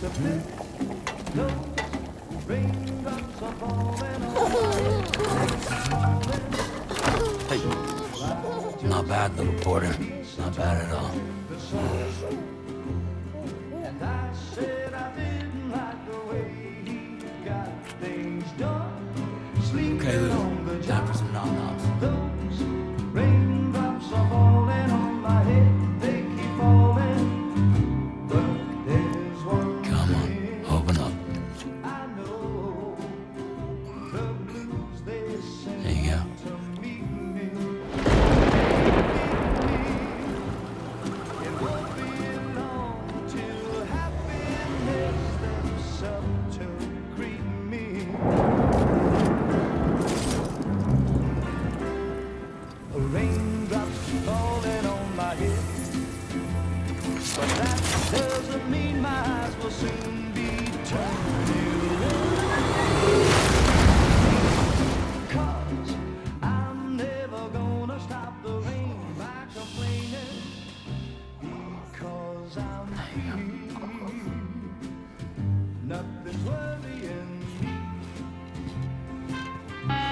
Hey, not bad, little porter. Not bad at all. Okay, Lou. Time for some nom-noms. Raindrops are falling on my head, they keep falling. But there's one Come on, open up. I know, the blues they sing There you go. to meet me. It won't be long till happiness steps up to greet me. Raindrops falling on my head, but that doesn't mean my eyes will soon be turning red. 'Cause I'm never gonna stop the rain by complaining, because I'm free. Nothing's worrying me.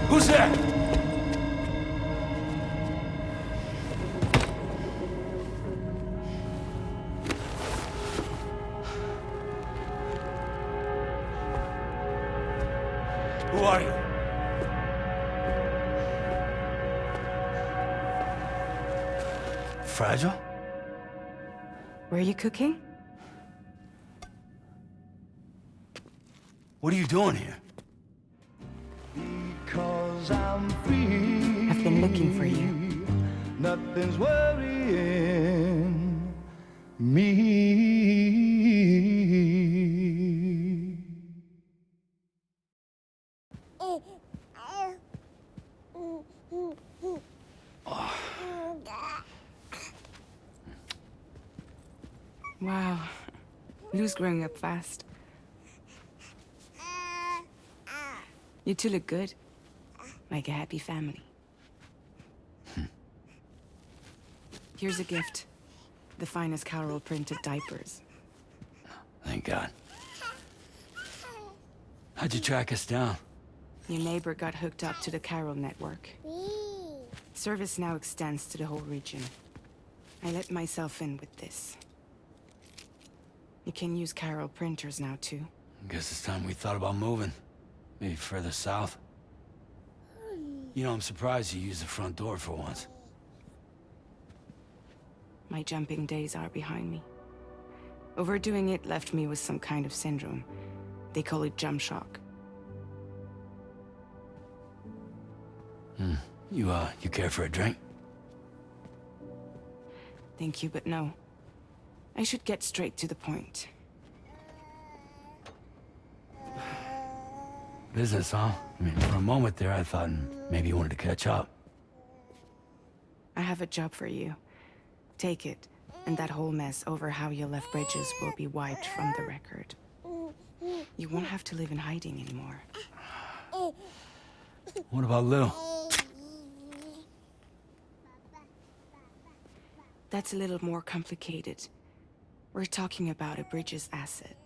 Who's there? Who are you? Fragile? Were you cooking? What are you doing here? Because I'm free. I've been looking for you. Nothing's worrying me. Wow. Lou's growing up fast. You two look good. Like a happy family. Here's a gift. The finest Carol printed diapers. Thank God. How'd you track us down? Your neighbor got hooked up to the Carol network. Service now extends to the whole region. I let myself in with this. You can use Carol printers now, too. Guess it's time we thought about moving. Maybe further south. You know, I'm surprised you used the front door for once. My jumping days are behind me. Overdoing it left me with some kind of syndrome. They call it jump shock. You care for a drink? Thank you, but no. I should get straight to the point. Business, huh? I mean, for a moment there, I thought maybe you wanted to catch up. I have a job for you. Take it, and that whole mess over how you left Bridges will be wiped from the record. You won't have to live in hiding anymore. What about Lou? That's a little more complicated. We're talking about a Bridges asset.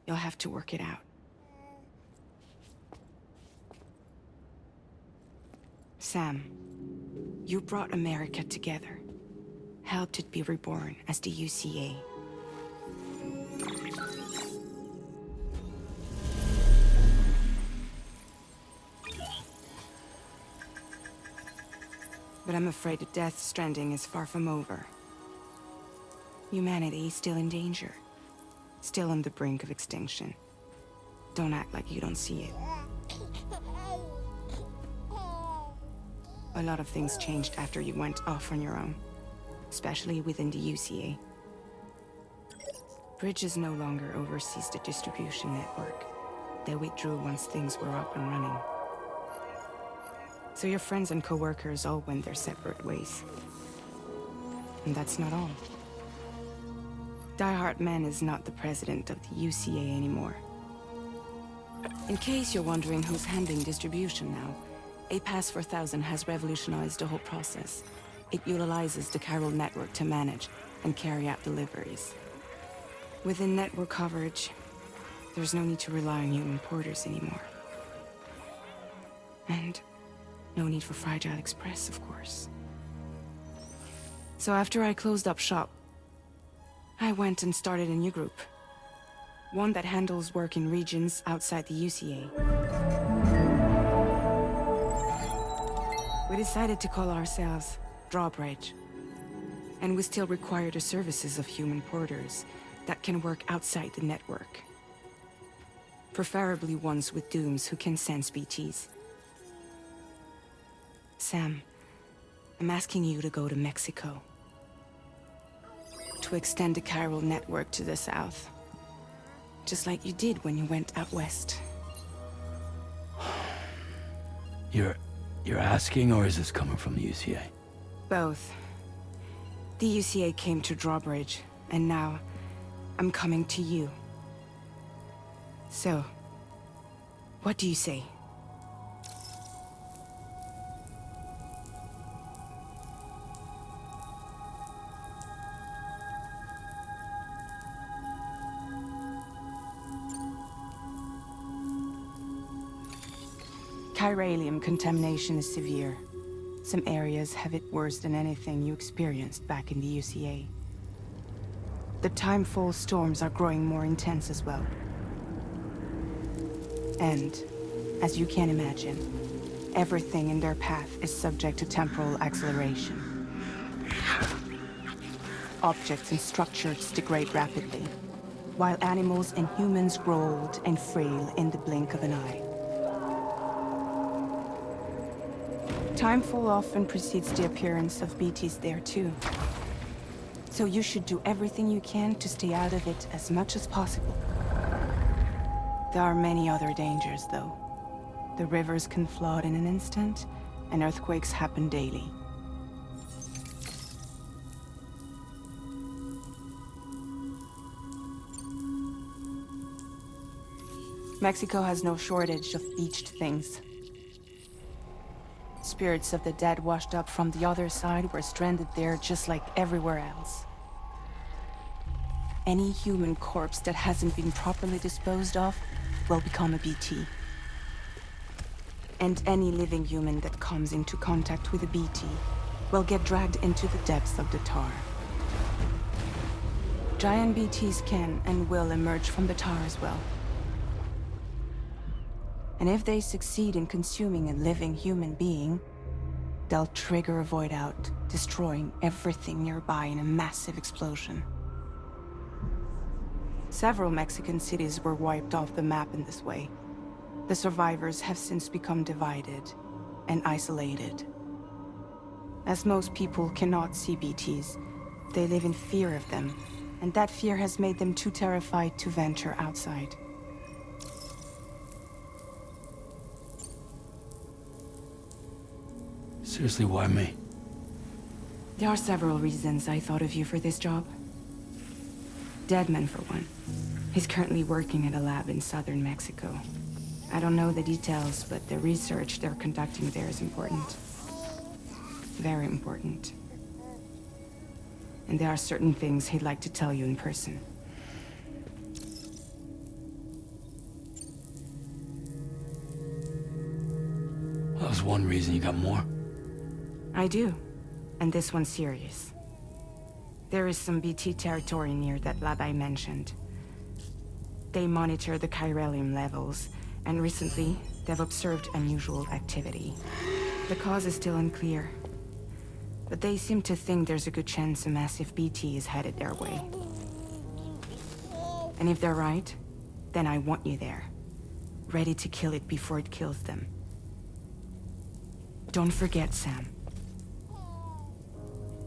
You'll have to work it out. Sam, you brought America together. Helped it be reborn as the UCA. But I'm afraid the Death Stranding is far from over. Humanity is still in danger. still on the brink of extinction. Don't act like you don't see it. A lot of things changed after you went off on your own, especially within the UCA. Bridges no longer oversees the distribution network. They withdrew once things were up and running. So your friends and co-workers all went their separate ways. And that's not all. Die Hard Man is not the president of the UCA anymore. In case you're wondering who's handling distribution now, A Pass 4000 has revolutionized the whole process. It utilizes the chiral network to manage and carry out deliveries. Within network coverage, there's no need to rely on human porters anymore. And no need for Fragile Express, of course. So after I closed up shop, I went and started a new group. One that handles work in regions outside the UCA. We decided to call ourselves Drawbridge. And we still require the services of human porters that can work outside the network. Preferably ones with dooms who can sense BTs. Sam, I'm asking you to go to Mexico. To extend the chiral network to the south. Just like you did when you went out west. You're asking, or is this coming from the UCA? Both. The UCA came to Drawbridge, and now I'm coming to you. So, what do you say? Chiralium contamination is severe. Some areas have it worse than anything you experienced back in the UCA. The timefall storms are growing more intense as well. And, as you can imagine, everything in their path is subject to temporal acceleration. Objects and structures degrade rapidly, while animals and humans grow old and frail in the blink of an eye. Timefall often precedes the appearance of BTs there too. So you should do everything you can to stay out of it as much as possible. There are many other dangers, though. The rivers can flood in an instant, and earthquakes happen daily. Mexico has no shortage of beached things. Spirits of the dead washed up from the other side were stranded there just like everywhere else. Any human corpse that hasn't been properly disposed of will become a BT. And any living human that comes into contact with a BT will get dragged into the depths of the tar. Giant BTs can and will emerge from the tar as well. And if they succeed in consuming a living human being, they'll trigger a void out, destroying everything nearby in a massive explosion. Several Mexican cities were wiped off the map in this way. The survivors have since become divided and isolated. As most people cannot see BTs, they live in fear of them, and that fear has made them too terrified to venture outside. Seriously, why me? There are several reasons I thought of you for this job. Deadman, for one. He's currently working at a lab in southern Mexico. I don't know the details, but the research they're conducting there is important. Very important. And there are certain things he'd like to tell you in person. That was one reason. You got more? I do. And this one's serious. There is some BT territory near that lab I mentioned. They monitor the chiralium levels, and recently, they've observed unusual activity. The cause is still unclear, but they seem to think there's a good chance a massive BT is headed their way. And if they're right, then I want you there. Ready to kill it before it kills them. Don't forget, Sam.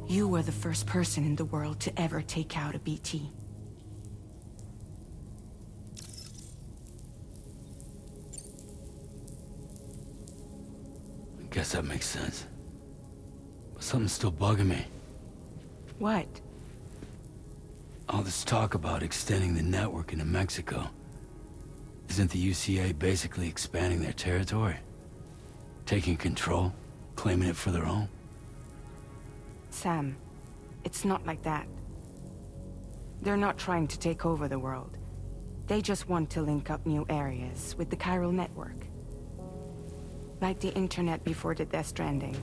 You were the first person in the world to ever take out a BT. I guess that makes sense. But something's still bugging me. What? All this talk about extending the network into Mexico. Isn't the UCA basically expanding their territory? Taking control? Claiming it for their own? Sam, it's not like that. They're not trying to take over the world. They just want to link up new areas with the chiral network. Like the internet before the Death Stranding.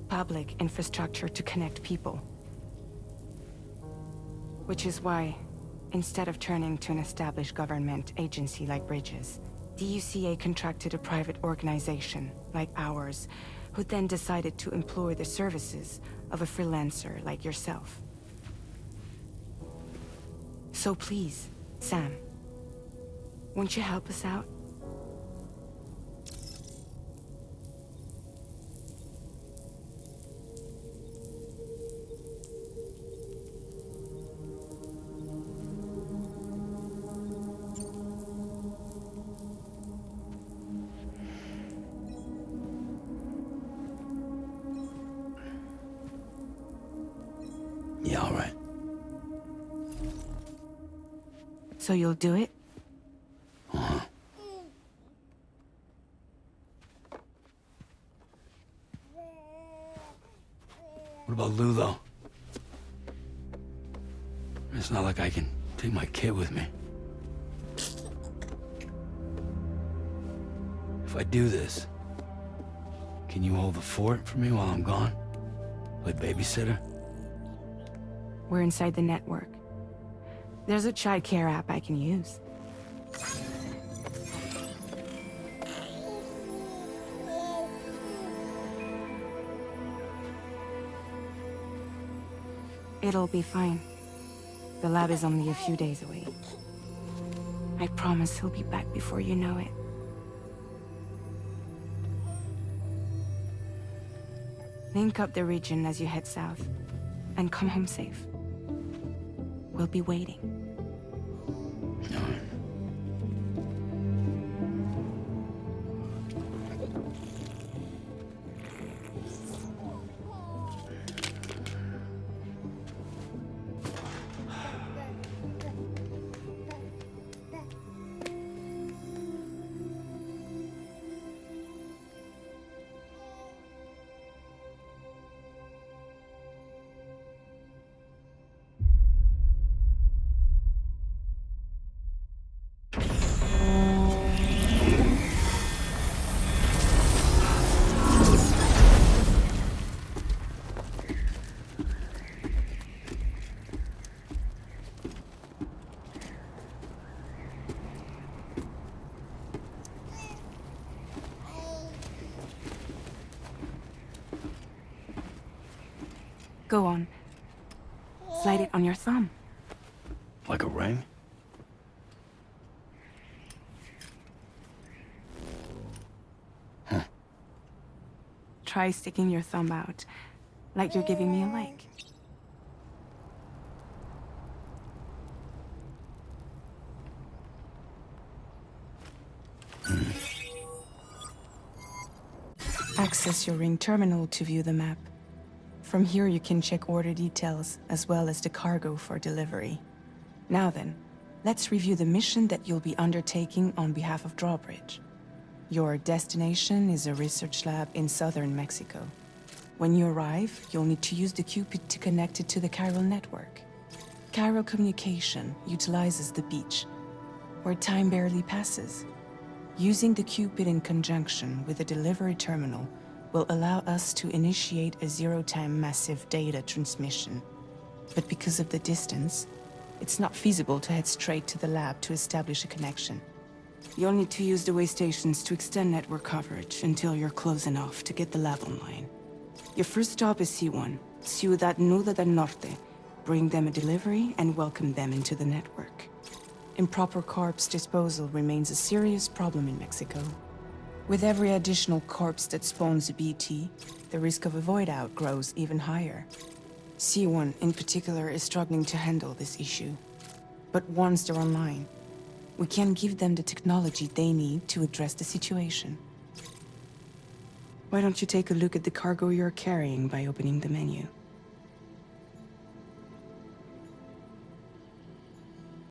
Public infrastructure to connect people. Which is why, instead of turning to an established government agency like Bridges, the UCA contracted a private organization, like ours, who then decided to employ the services of a freelancer like yourself. So please, Sam, won't you help us out? Yeah, all right. So you'll do it? Uh-huh. What about Lou, though? It's not like I can take my kid with me. If I do this, can you hold the fort for me while I'm gone? Play babysitter? We're inside the network. There's a child care app I can use. It'll be fine. The lab is only a few days away. I promise he'll be back before you know it. Link up the region as you head south, and come home safe. We'll be waiting. All right. Go on. Slide it on your thumb. Like a ring? Huh. Try sticking your thumb out, like you're giving me a like. Access your ring terminal to view the map. From here you can check order details, as well as the cargo for delivery. Now then, let's review the mission that you'll be undertaking on behalf of Drawbridge. Your destination is a research lab in southern Mexico. When you arrive, you'll need to use the Cupid to connect it to the chiral network. Chiral communication utilizes the beach, where time barely passes. Using the Cupid in conjunction with the delivery terminal will allow us to initiate a zero-time massive data transmission. But because of the distance, it's not feasible to head straight to the lab to establish a connection. You'll need to use the way stations to extend network coverage until you're close enough to get the lab online. Your first stop is C1, Ciudad Nuda del Norte. Bring them a delivery and welcome them into the network. Improper corpse disposal remains a serious problem in Mexico. With every additional corpse that spawns a BT, the risk of a void out grows even higher. C1 in particular is struggling to handle this issue. But once they're online, we can give them the technology they need to address the situation. Why don't you take a look at the cargo you're carrying by opening the menu?